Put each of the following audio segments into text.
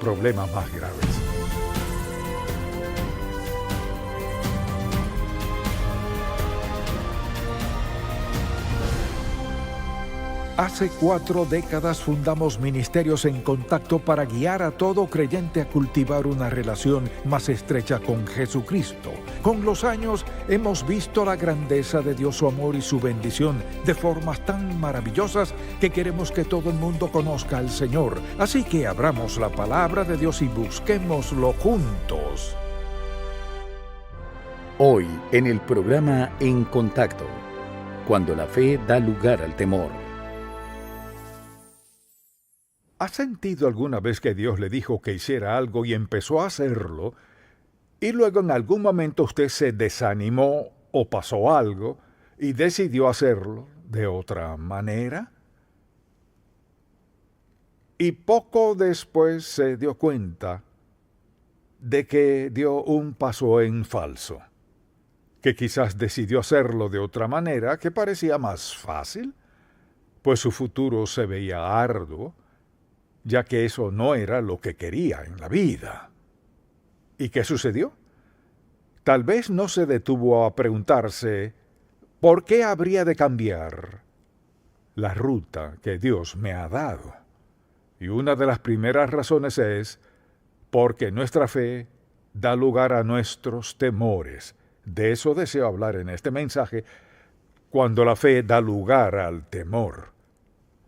problemas más graves. Hace 4 décadas fundamos Ministerios en Contacto para guiar a todo creyente a cultivar una relación más estrecha con Jesucristo. Con los años hemos visto la grandeza de Dios, su amor y su bendición de formas tan maravillosas que queremos que todo el mundo conozca al Señor. Así que abramos la palabra de Dios y busquémoslo juntos. Hoy en el programa En Contacto, cuando la fe da lugar al temor. ¿Ha sentido alguna vez que Dios le dijo que hiciera algo y empezó a hacerlo, y luego en algún momento usted se desanimó o pasó algo y decidió hacerlo de otra manera? Y poco después se dio cuenta de que dio un paso en falso, que quizás decidió hacerlo de otra manera que parecía más fácil, pues su futuro se veía arduo, ya que eso no era lo que quería en la vida. ¿Y qué sucedió? Tal vez no se detuvo a preguntarse, ¿por qué habría de cambiar la ruta que Dios me ha dado? Y una de las primeras razones es porque nuestra fe da lugar a nuestros temores. De eso deseo hablar en este mensaje, cuando la fe da lugar al temor.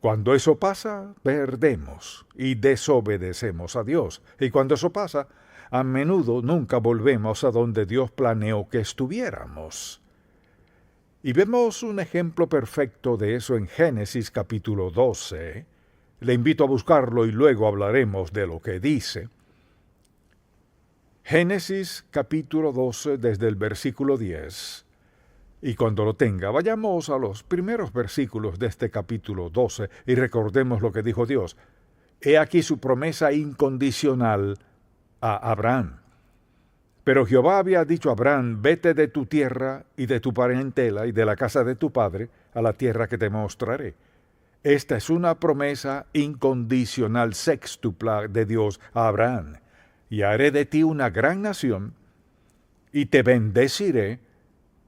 Cuando eso pasa, perdemos y desobedecemos a Dios. Y cuando eso pasa, a menudo nunca volvemos a donde Dios planeó que estuviéramos. Y vemos un ejemplo perfecto de eso en Génesis capítulo 12. Le invito a buscarlo y luego hablaremos de lo que dice. Génesis capítulo 12 desde el versículo 10. Y cuando lo tenga, vayamos a los primeros versículos de este capítulo 12 y recordemos lo que dijo Dios. He aquí su promesa incondicional a Abraham. Pero Jehová había dicho a Abraham, vete de tu tierra y de tu parentela y de la casa de tu padre a la tierra que te mostraré. Esta es una promesa incondicional sextupla de Dios a Abraham. Y haré de ti una gran nación y te bendeciré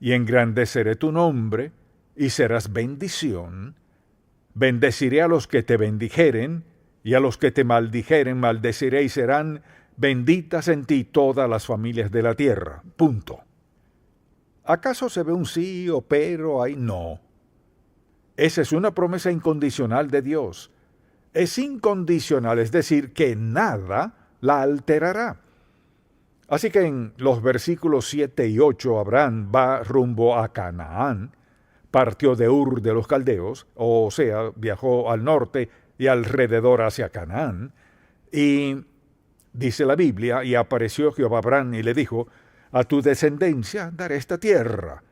y engrandeceré tu nombre, y serás bendición. Bendeciré a los que te bendijeren, y a los que te maldijeren maldeciré, y serán benditas en ti todas las familias de la tierra. Punto. ¿Acaso se ve un sí o pero ahí? No. Esa es una promesa incondicional de Dios. Es incondicional, es decir, que nada la alterará. Así que en los versículos 7 y 8 Abraham va rumbo a Canaán, partió de Ur de los Caldeos, o sea, viajó al norte y alrededor hacia Canaán, y dice la Biblia, y apareció Jehová a Abraham y le dijo, a tu descendencia daré esta tierra,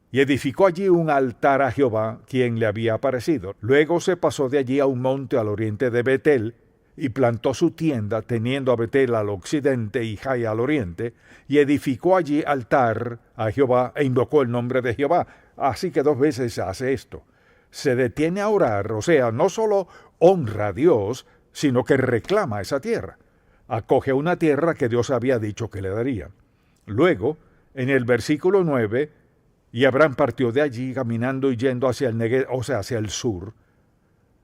y edificó allí un altar a Jehová, quien le había aparecido. Luego se pasó de allí a un monte al oriente de Betel, y plantó su tienda, teniendo a Betel al occidente y Jai al oriente, y edificó allí altar a Jehová, e invocó el nombre de Jehová. Así que 2 veces hace esto. Se detiene a orar, o sea, no solo honra a Dios, sino que reclama esa tierra. Acoge una tierra que Dios había dicho que le daría. Luego, en el versículo 9, y Abraham partió de allí caminando y yendo hacia el Negev, o sea, hacia el sur.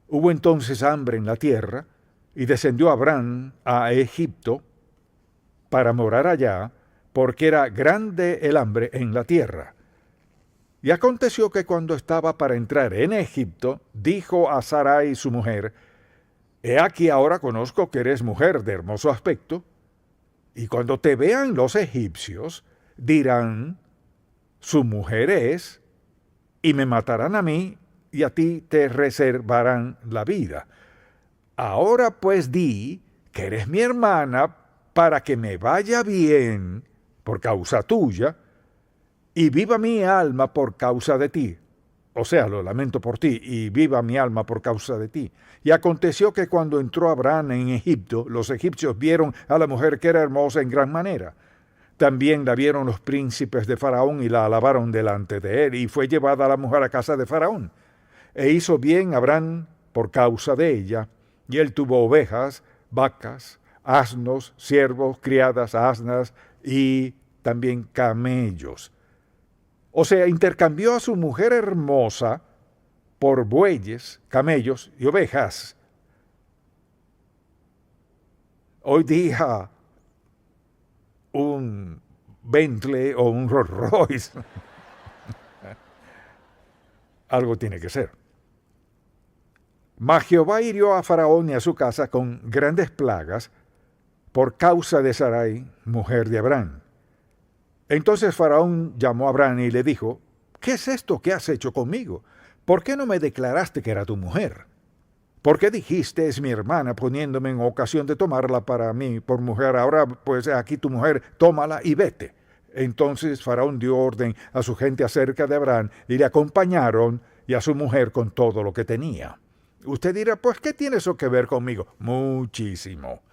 Hubo entonces hambre en la tierra, y descendió Abraham a Egipto para morar allá, porque era grande el hambre en la tierra. Y aconteció que cuando estaba para entrar en Egipto, dijo a Sarai su mujer, he aquí ahora conozco que eres mujer de hermoso aspecto, y cuando te vean los egipcios, dirán, su mujer es, y me matarán a mí, y a ti te reservarán la vida. Ahora pues di que eres mi hermana para que me vaya bien por causa tuya y viva mi alma por causa de ti. O sea, lo lamento por ti y viva mi alma por causa de ti. Y aconteció que cuando entró Abraham en Egipto, los egipcios vieron a la mujer que era hermosa en gran manera. También la vieron los príncipes de Faraón y la alabaron delante de él, y fue llevada la mujer a casa de Faraón. E hizo bien Abraham por causa de ella, y él tuvo ovejas, vacas, asnos, siervos, criadas, asnas y también camellos. O sea, intercambió a su mujer hermosa por bueyes, camellos y ovejas. Hoy día, un Bentley o un Rolls Royce, algo tiene que ser. Mas Jehová hirió a Faraón y a su casa con grandes plagas por causa de Sarai, mujer de Abraham. Entonces Faraón llamó a Abraham y le dijo: ¿qué es esto que has hecho conmigo? ¿Por qué no me declaraste que era tu mujer? ¿Por qué dijiste, es mi hermana, poniéndome en ocasión de tomarla para mí por mujer? Ahora, pues aquí tu mujer, tómala y vete. Entonces Faraón dio orden a su gente acerca de Abraham y le acompañaron y a su mujer con todo lo que tenía. Usted dirá, pues, ¿qué tiene eso que ver conmigo? Muchísimo.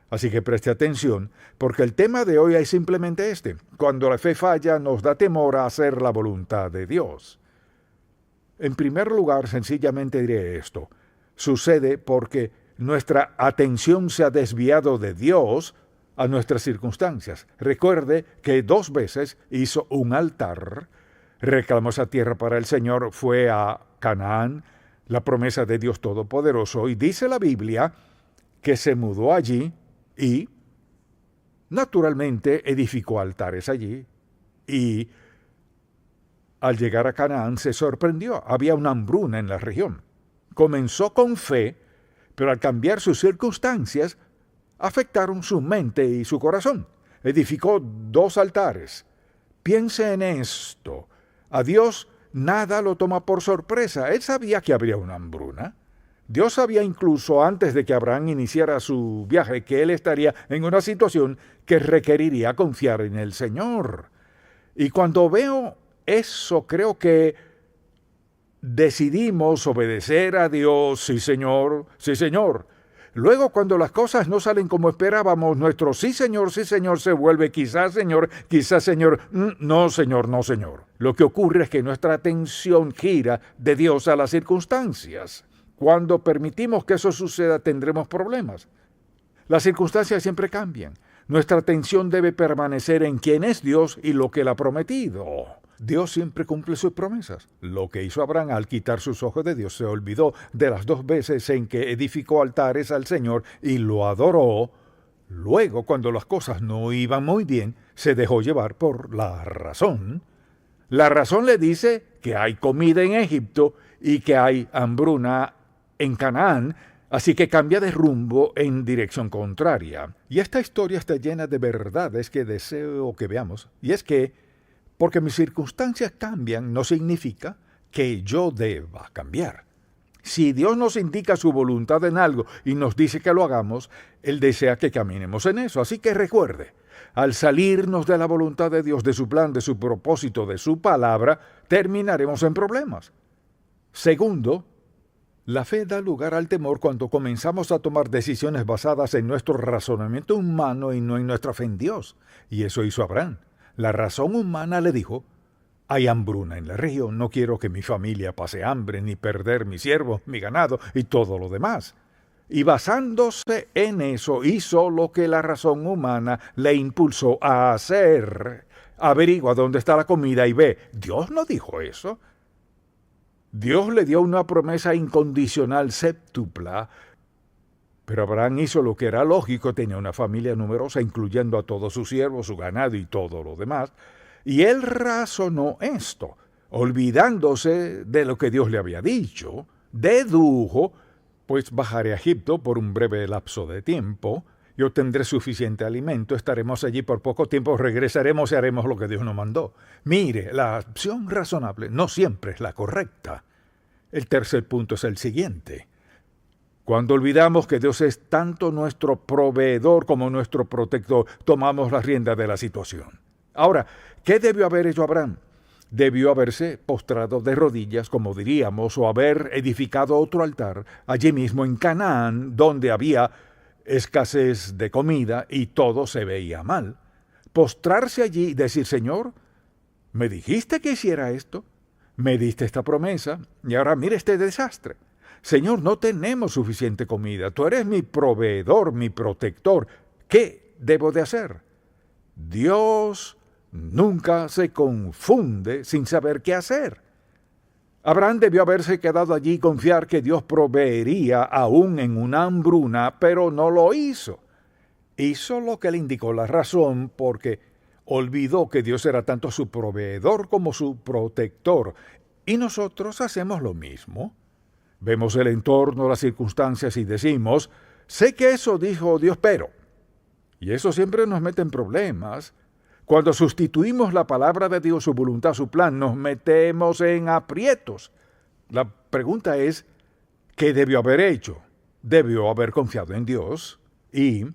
Así que preste atención, porque el tema de hoy es simplemente este. Cuando la fe falla, nos da temor a hacer la voluntad de Dios. En primer lugar, sencillamente diré esto. Sucede porque nuestra atención se ha desviado de Dios a nuestras circunstancias. Recuerde que 2 veces hizo un altar, reclamó esa tierra para el Señor, fue a Canaán, la promesa de Dios Todopoderoso, y dice la Biblia que se mudó allí y, naturalmente, edificó altares allí. Y al llegar a Canaán se sorprendió, había una hambruna en la región. Comenzó con fe, pero al cambiar sus circunstancias, afectaron su mente y su corazón. Edificó 2 altares. Piense en esto. A Dios nada lo toma por sorpresa. Él sabía que habría una hambruna. Dios sabía incluso antes de que Abraham iniciara su viaje que él estaría en una situación que requeriría confiar en el Señor. Y cuando veo eso, creo que decidimos obedecer a Dios. Sí, Señor, sí, Señor. Luego, cuando las cosas no salen como esperábamos, nuestro sí, Señor, se vuelve quizás, Señor, no, Señor, no, Señor. Lo que ocurre es que nuestra atención gira de Dios a las circunstancias. Cuando permitimos que eso suceda, tendremos problemas. Las circunstancias siempre cambian. Nuestra atención debe permanecer en quién es Dios y lo que Él ha prometido. Dios siempre cumple sus promesas. Lo que hizo Abraham al quitar sus ojos de Dios, se olvidó de las 2 veces en que edificó altares al Señor y lo adoró. Luego, cuando las cosas no iban muy bien, se dejó llevar por la razón. La razón le dice que hay comida en Egipto y que hay hambruna en Canaán, así que cambia de rumbo en dirección contraria. Y esta historia está llena de verdades que deseo que veamos. Y es que, porque mis circunstancias cambian, no significa que yo deba cambiar. Si Dios nos indica su voluntad en algo y nos dice que lo hagamos, Él desea que caminemos en eso. Así que recuerde, al salirnos de la voluntad de Dios, de su plan, de su propósito, de su palabra, terminaremos en problemas. Segundo, la fe da lugar al temor cuando comenzamos a tomar decisiones basadas en nuestro razonamiento humano y no en nuestra fe en Dios. Y eso hizo Abraham. La razón humana le dijo: hay hambruna en la región, no quiero que mi familia pase hambre, ni perder mis siervos, mi ganado y todo lo demás. Y basándose en eso, hizo lo que la razón humana le impulsó a hacer. Averigua dónde está la comida y ve. Dios no dijo eso. Dios le dio una promesa incondicional séptupla, pero Abraham hizo lo que era lógico, tenía una familia numerosa, incluyendo a todos sus siervos, su ganado y todo lo demás, y él razonó esto, olvidándose de lo que Dios le había dicho, dedujo, pues bajaré a Egipto por un breve lapso de tiempo, y obtendré suficiente alimento, estaremos allí por poco tiempo, regresaremos y haremos lo que Dios nos mandó. Mire, la opción razonable no siempre es la correcta. El tercer punto es el siguiente. Cuando olvidamos que Dios es tanto nuestro proveedor como nuestro protector, tomamos la rienda de la situación. Ahora, ¿qué debió haber hecho Abraham? Debió haberse postrado de rodillas, como diríamos, o haber edificado otro altar allí mismo en Canaán, donde había escasez de comida y todo se veía mal. Postrarse allí y decir: Señor, ¿me dijiste que hiciera esto? Me diste esta promesa y ahora mire este desastre. Señor, no tenemos suficiente comida, tú eres mi proveedor, mi protector. ¿Qué debo de hacer? Dios nunca se confunde sin saber qué hacer. Abraham debió haberse quedado allí y confiar que Dios proveería aún en una hambruna, pero no lo hizo. Hizo lo que le indicó la razón porque olvidó que Dios era tanto su proveedor como su protector. Y nosotros hacemos lo mismo. Vemos el entorno, las circunstancias y decimos, sé que eso dijo Dios, pero... Y eso siempre nos mete en problemas. Cuando sustituimos la palabra de Dios, su voluntad, su plan, nos metemos en aprietos. La pregunta es, ¿qué debió haber hecho? Debió haber confiado en Dios y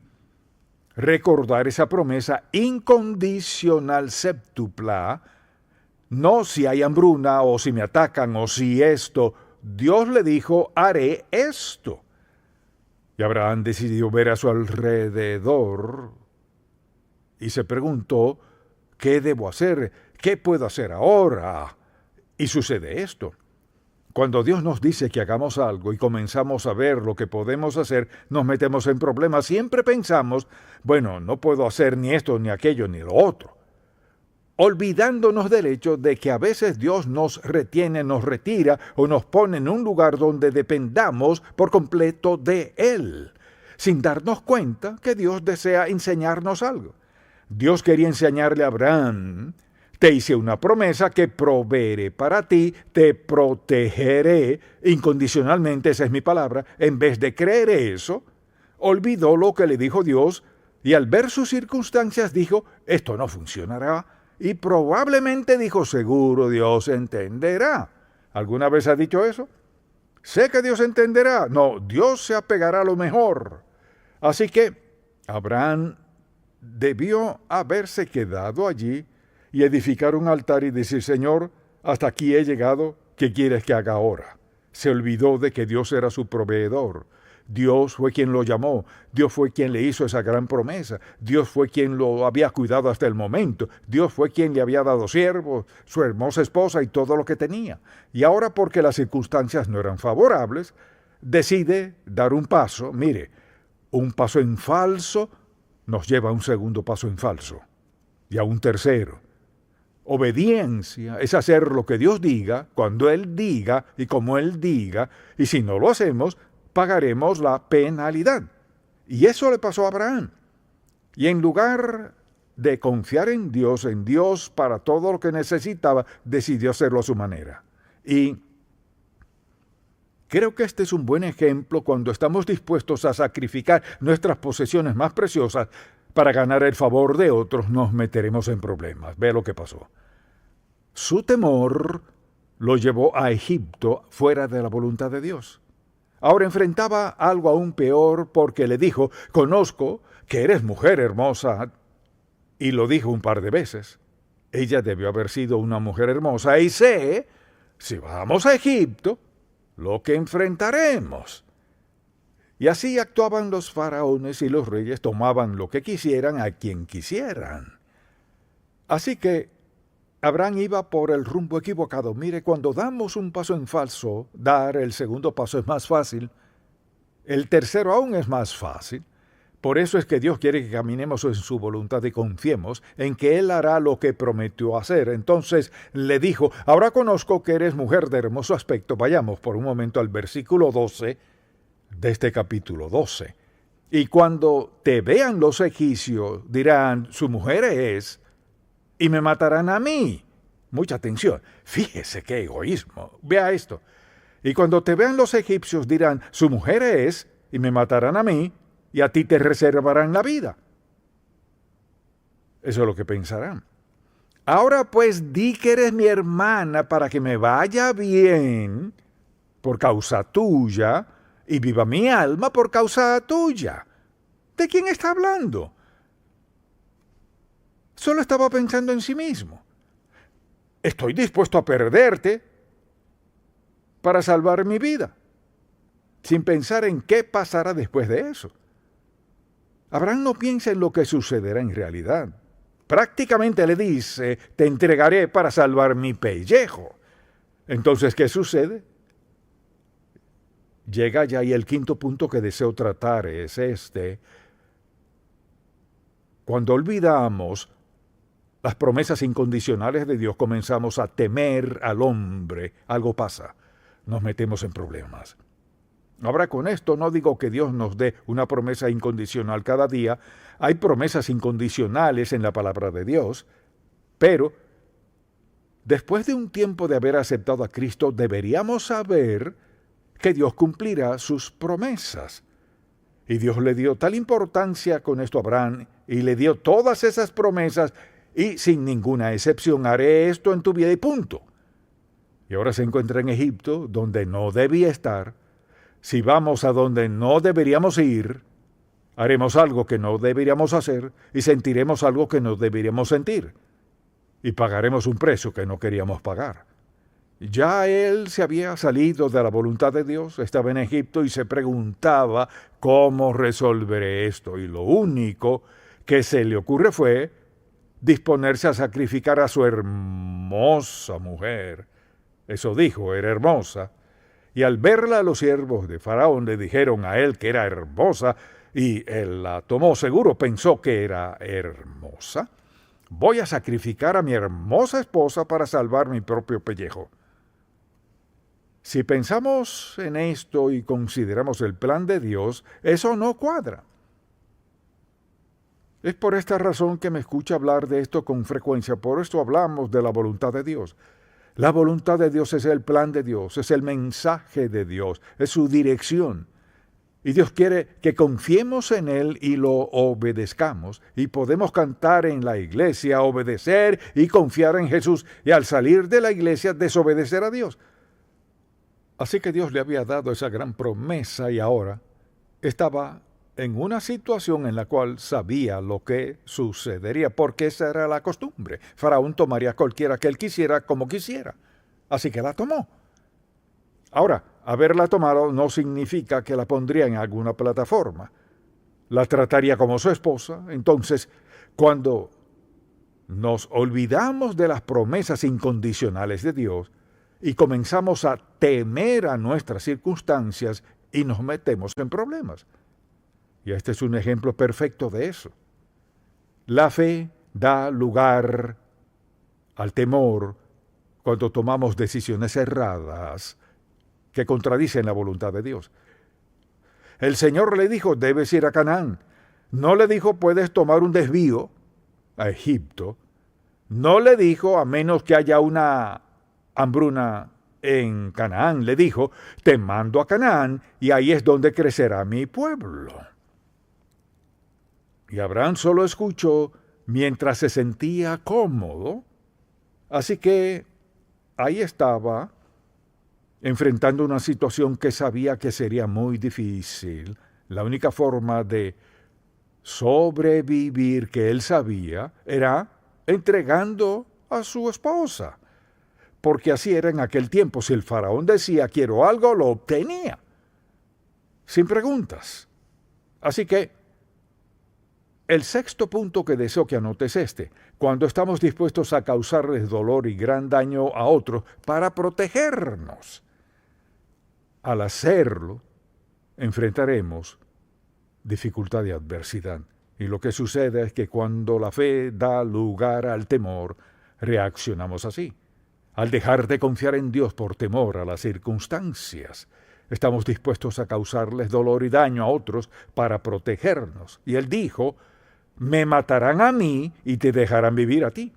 recordar esa promesa incondicional séptupla, no si hay hambruna o si me atacan o si esto. Dios le dijo, haré esto. Y Abraham decidió ver a su alrededor y se preguntó, ¿qué debo hacer? ¿Qué puedo hacer ahora? Y sucede esto. Cuando Dios nos dice que hagamos algo y comenzamos a ver lo que podemos hacer, nos metemos en problemas. Siempre pensamos, bueno, no puedo hacer ni esto, ni aquello, ni lo otro. Olvidándonos del hecho de que a veces Dios nos retiene, nos retira o nos pone en un lugar donde dependamos por completo de Él, sin darnos cuenta que Dios desea enseñarnos algo. Dios quería enseñarle a Abraham, te hice una promesa que proveeré para ti, te protegeré incondicionalmente, esa es mi palabra. En vez de creer eso, olvidó lo que le dijo Dios y al ver sus circunstancias dijo, esto no funcionará. Y probablemente dijo, seguro Dios entenderá. ¿Alguna vez ha dicho eso? Sé que Dios entenderá. No, Dios se apegará a lo mejor. Así que Abraham debió haberse quedado allí y edificar un altar y decir, Señor, hasta aquí he llegado, ¿qué quieres que haga ahora? Se olvidó de que Dios era su proveedor. Dios fue quien lo llamó, Dios fue quien le hizo esa gran promesa, Dios fue quien lo había cuidado hasta el momento, Dios fue quien le había dado siervos, su hermosa esposa y todo lo que tenía. Y ahora, porque las circunstancias no eran favorables, decide dar un paso. Mire, un paso en falso nos lleva a un segundo paso en falso y a un tercero. Obediencia es hacer lo que Dios diga, cuando Él diga y como Él diga, y si no lo hacemos, pagaremos la penalidad. Y eso le pasó a Abraham. Y en lugar de confiar en Dios para todo lo que necesitaba, decidió hacerlo a su manera. Y creo que este es un buen ejemplo cuando estamos dispuestos a sacrificar nuestras posesiones más preciosas para ganar el favor de otros, nos meteremos en problemas. Ve lo que pasó. Su temor lo llevó a Egipto fuera de la voluntad de Dios. Ahora enfrentaba algo aún peor porque le dijo, conozco que eres mujer hermosa, y lo dijo un par de veces. Ella debió haber sido una mujer hermosa y sé, si vamos a Egipto, lo que enfrentaremos. Y así actuaban los faraones y los reyes, tomaban lo que quisieran a quien quisieran. Así que Abraham iba por el rumbo equivocado. Mire, cuando damos un paso en falso, dar el segundo paso es más fácil. El tercero aún es más fácil. Por eso es que Dios quiere que caminemos en su voluntad y confiemos en que Él hará lo que prometió hacer. Entonces le dijo, ahora conozco que eres mujer de hermoso aspecto. Vayamos por un momento al versículo 12 de este capítulo 12. Y cuando te vean los egipcios, dirán, su mujer es, y me matarán a mí. Mucha atención. Fíjese qué egoísmo. Vea esto. Y cuando te vean los egipcios dirán, su mujer es, y me matarán a mí, y a ti te reservarán la vida. Eso es lo que pensarán. Ahora pues di que eres mi hermana para que me vaya bien por causa tuya, y viva mi alma por causa tuya. ¿De quién está hablando? Solo estaba pensando en sí mismo. Estoy dispuesto a perderte para salvar mi vida, sin pensar en qué pasará después de eso. Abraham no piensa en lo que sucederá en realidad. Prácticamente le dice, te entregaré para salvar mi pellejo. Entonces, ¿qué sucede? llega ya y el quinto punto que deseo tratar es este. Cuando olvidamos las promesas incondicionales de Dios, comenzamos a temer al hombre. Algo pasa. Nos metemos en problemas. Ahora, con esto no digo que Dios nos dé una promesa incondicional cada día. Hay promesas incondicionales en la palabra de Dios, pero después de un tiempo de haber aceptado a Cristo, deberíamos saber que Dios cumplirá sus promesas. Y Dios le dio tal importancia con esto a Abraham, y le dio todas esas promesas, y sin ninguna excepción, haré esto en tu vida y punto. Y ahora se encuentra en Egipto, donde no debía estar. Si vamos a donde no deberíamos ir, haremos algo que no deberíamos hacer y sentiremos algo que no deberíamos sentir. Y pagaremos un precio que no queríamos pagar. Ya él se había salido de la voluntad de Dios, estaba en Egipto y se preguntaba cómo resolveré esto. Y lo único que se le ocurre fue disponerse a sacrificar a su hermosa mujer. Eso dijo, era hermosa. Y al verla, los siervos de Faraón le dijeron a él que era hermosa, y él la tomó seguro, pensó que era hermosa. Voy a sacrificar a mi hermosa esposa para salvar mi propio pellejo. Si pensamos en esto y consideramos el plan de Dios, eso no cuadra. Es por esta razón que me escucha hablar de esto con frecuencia, por esto hablamos de la voluntad de Dios. La voluntad de Dios es el plan de Dios, es el mensaje de Dios, es su dirección. Y Dios quiere que confiemos en Él y lo obedezcamos. Y podemos cantar en la iglesia, obedecer y confiar en Jesús, y al salir de la iglesia desobedecer a Dios. Así que Dios le había dado esa gran promesa y ahora estaba en una situación en la cual sabía lo que sucedería, porque esa era la costumbre. Faraón tomaría cualquiera que él quisiera como quisiera. Así que la tomó. Ahora, haberla tomado no significa que la pondría en alguna plataforma. La trataría como su esposa. Entonces, cuando nos olvidamos de las promesas incondicionales de Dios y comenzamos a temer a nuestras circunstancias y nos metemos en problemas. Y este es un ejemplo perfecto de eso. La fe da lugar al temor cuando tomamos decisiones erradas que contradicen la voluntad de Dios. El Señor le dijo, debes ir a Canaán. No le dijo, puedes tomar un desvío a Egipto. No le dijo, a menos que haya una hambruna en Canaán. Le dijo, te mando a Canaán y ahí es donde crecerá mi pueblo. Y Abraham solo escuchó mientras se sentía cómodo. Así que ahí estaba, enfrentando una situación que sabía que sería muy difícil. La única forma de sobrevivir que él sabía era entregando a su esposa. Porque así era en aquel tiempo. Si el faraón decía quiero algo, lo obtenía. Sin preguntas. Así que el sexto punto que deseo que anotes es este. Cuando estamos dispuestos a causarles dolor y gran daño a otros para protegernos. Al hacerlo, enfrentaremos dificultad y adversidad. Y lo que sucede es que cuando la fe da lugar al temor, reaccionamos así. Al dejar de confiar en Dios por temor a las circunstancias, estamos dispuestos a causarles dolor y daño a otros para protegernos. Y Él dijo, me matarán a mí y te dejarán vivir a ti.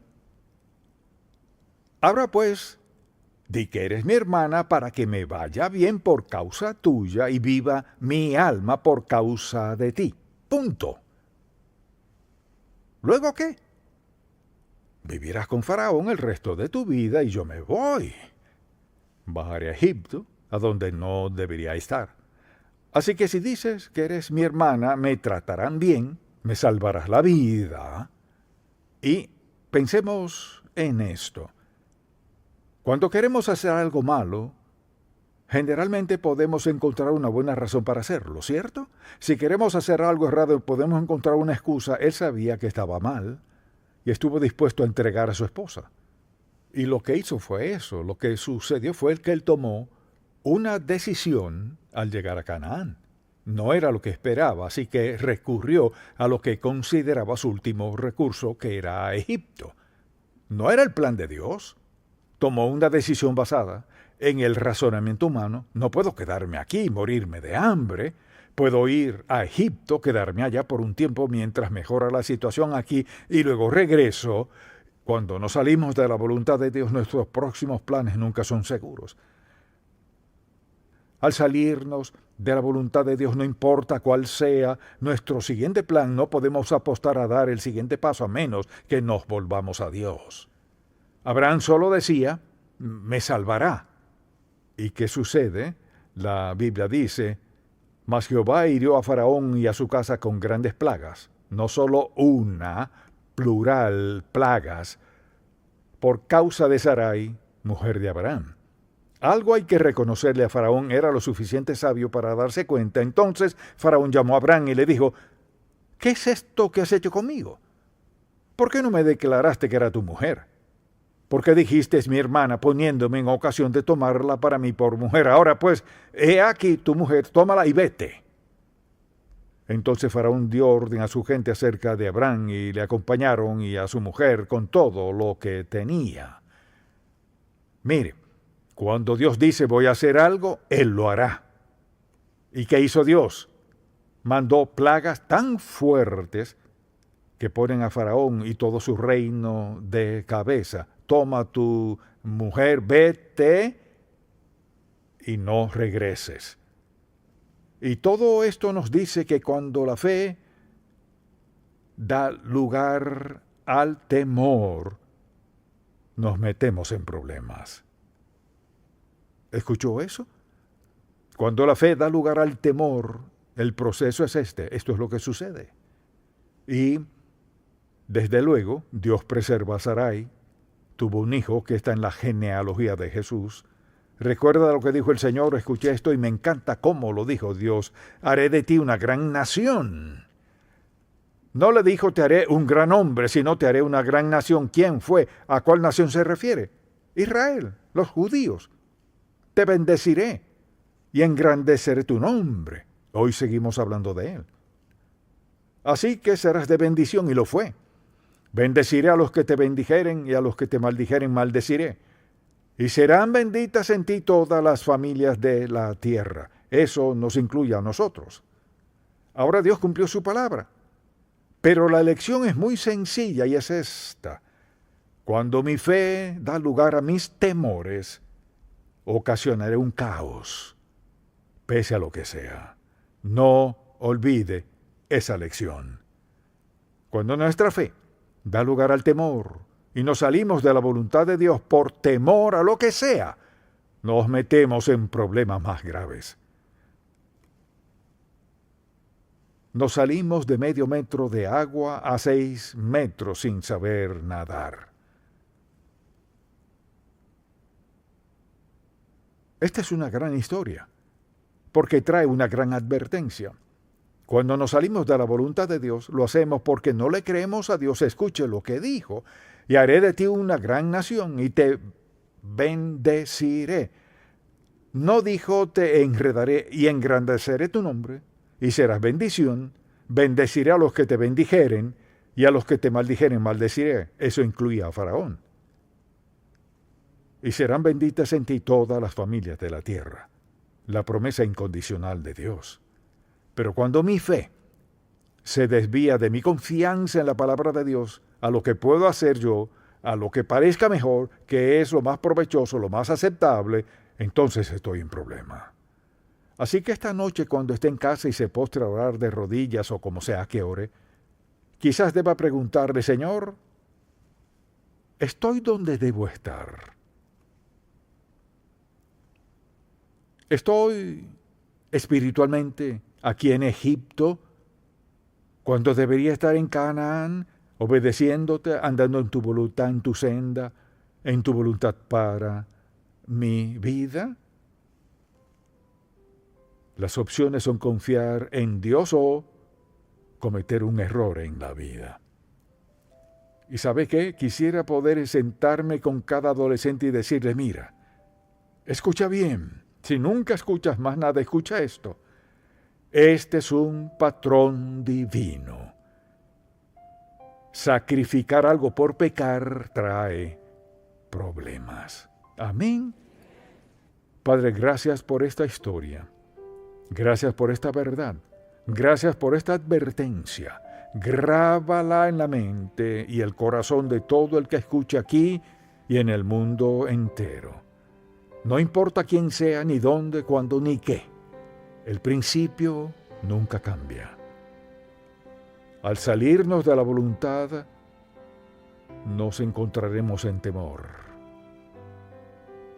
Ahora pues, di que eres mi hermana para que me vaya bien por causa tuya y viva mi alma por causa de ti. Punto. ¿Luego qué? Vivirás con Faraón el resto de tu vida y yo me voy. Bajaré a Egipto, a donde no debería estar. Así que si dices que eres mi hermana, me tratarán bien, me salvarás la vida. Y pensemos en esto. Cuando queremos hacer algo malo, generalmente podemos encontrar una buena razón para hacerlo, ¿cierto? Si queremos hacer algo errado, podemos encontrar una excusa. Él sabía que estaba mal y estuvo dispuesto a entregar a su esposa. Y lo que hizo fue eso. Lo que sucedió fue que él tomó una decisión al llegar a Canaán. No era lo que esperaba, así que recurrió a lo que consideraba su último recurso, que era Egipto. No era el plan de Dios. Tomó una decisión basada en el razonamiento humano. No puedo quedarme aquí y morirme de hambre. Puedo ir a Egipto, quedarme allá por un tiempo mientras mejora la situación aquí y luego regreso. Cuando nos salimos de la voluntad de Dios, nuestros próximos planes nunca son seguros. Al salirnos de la voluntad de Dios, no importa cuál sea nuestro siguiente plan, no podemos apostar a dar el siguiente paso a menos que nos volvamos a Dios. Abraham solo decía, me salvará. ¿Y qué sucede? La Biblia dice, mas Jehová hirió a Faraón y a su casa con grandes plagas, no solo una, plural, plagas, por causa de Sarai, mujer de Abraham. Algo hay que reconocerle a Faraón, era lo suficiente sabio para darse cuenta. Entonces Faraón llamó a Abraham y le dijo, ¿qué es esto que has hecho conmigo? ¿Por qué no me declaraste que era tu mujer? ¿Por qué dijiste es mi hermana poniéndome en ocasión de tomarla para mí por mujer? Ahora pues, he aquí tu mujer, tómala y vete. Entonces Faraón dio orden a su gente acerca de Abraham y le acompañaron y a su mujer con todo lo que tenía. Mire, cuando Dios dice voy a hacer algo, Él lo hará. ¿Y qué hizo Dios? Mandó plagas tan fuertes que ponen a Faraón y todo su reino de cabeza. Toma tu mujer, vete y no regreses. Y todo esto nos dice que cuando la fe da lugar al temor, nos metemos en problemas. ¿Escuchó eso? Cuando la fe da lugar al temor, el proceso es este. Esto es lo que sucede. Y, desde luego, Dios preserva a Sarai. Tuvo un hijo que está en la genealogía de Jesús. Recuerda lo que dijo el Señor, escuché esto y me encanta cómo lo dijo Dios. Haré de ti una gran nación. No le dijo te haré un gran hombre, sino te haré una gran nación. ¿Quién fue? ¿A cuál nación se refiere? Israel, los judíos. Te bendeciré y engrandeceré tu nombre. Hoy seguimos hablando de él. Así que serás de bendición, y lo fue. Bendeciré a los que te bendijeren, y a los que te maldijeren maldeciré. Y serán benditas en ti todas las familias de la tierra. Eso nos incluye a nosotros. Ahora Dios cumplió su palabra. Pero la elección es muy sencilla y es esta. Cuando mi fe da lugar a mis temores, ocasionaré un caos, pese a lo que sea. No olvide esa lección. Cuando nuestra fe da lugar al temor y nos salimos de la voluntad de Dios por temor a lo que sea, nos metemos en problemas más graves. Nos salimos de medio metro de agua a 6 metros sin saber nadar. Esta es una gran historia, porque trae una gran advertencia. Cuando nos salimos de la voluntad de Dios, lo hacemos porque no le creemos a Dios. Escuche lo que dijo. Y haré de ti una gran nación y te bendeciré. No dijo te enredaré y engrandeceré tu nombre y serás bendición. Bendeciré a los que te bendijeren y a los que te maldijeren maldeciré. Eso incluía a Faraón. Y serán benditas en ti todas las familias de la tierra. La promesa incondicional de Dios. Pero cuando mi fe se desvía de mi confianza en la palabra de Dios, a lo que puedo hacer yo, a lo que parezca mejor, que es lo más provechoso, lo más aceptable, entonces estoy en problema. Así que esta noche, cuando esté en casa y se postre a orar de rodillas o como sea que ore, quizás deba preguntarle, Señor, ¿estoy donde debo estar? ¿Estoy espiritualmente aquí en Egipto cuando debería estar en Canaán, obedeciéndote, andando en tu voluntad, en tu senda, en tu voluntad para mi vida? Las opciones son confiar en Dios o cometer un error en la vida. ¿Y sabe qué? Quisiera poder sentarme con cada adolescente y decirle, mira, escucha bien, Si nunca escuchas más nada, escucha esto. Este es un patrón divino. Sacrificar algo por pecar trae problemas. Amén. Padre, gracias por esta historia. Gracias por esta verdad. Gracias por esta advertencia. Grábala en la mente y el corazón de todo el que escuche aquí y en el mundo entero. No importa quién sea, ni dónde, cuándo, ni qué. El principio nunca cambia. Al salirnos de la voluntad, nos encontraremos en temor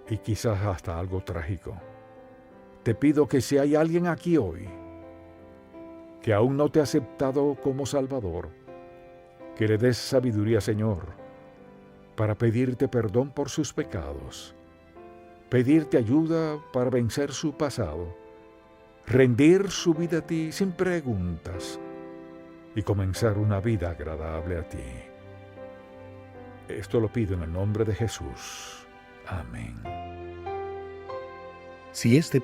y quizás hasta algo trágico. Te pido que si hay alguien aquí hoy que aún no te ha aceptado como Salvador, que le des sabiduría, Señor, para pedirte perdón por sus pecados, pedirte ayuda para vencer su pasado, rendir su vida a ti sin preguntas y comenzar una vida agradable a ti. Esto lo pido en el nombre de Jesús. Amén. Si este